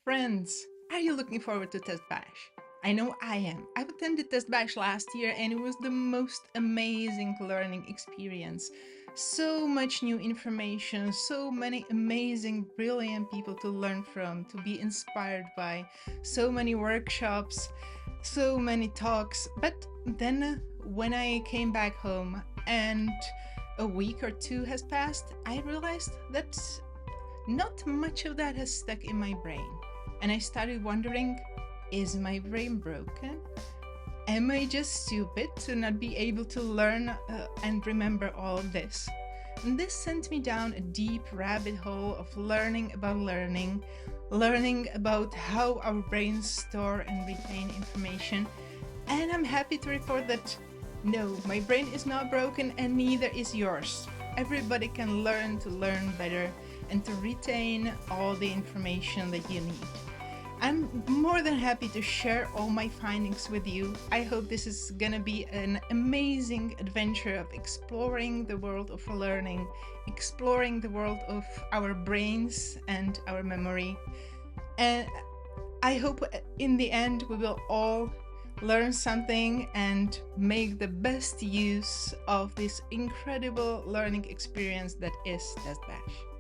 Friends, are you looking forward to TestBash? I know I am. I've attended TestBash last year and it was the most amazing learning experience. So much new information, so many amazing, brilliant people to learn from, to be inspired by, so many workshops, so many talks. But then when I came back home and a week or two has passed, I realized that not much of that has stuck in my brain. And I started wondering, is my brain broken? Am I just stupid to not be able to learn and remember all of this? And this sent me down a deep rabbit hole of learning about how our brains store and retain information. And I'm happy to report that no, my brain is not broken and neither is yours. Everybody can learn to learn better and to retain all the information that you need. I'm more than happy to share all my findings with you. I hope this is gonna be an amazing adventure of exploring the world of learning, exploring the world of our brains and our memory. And I hope in the end we will all learn something and make the best use of this incredible learning experience that is TestBash.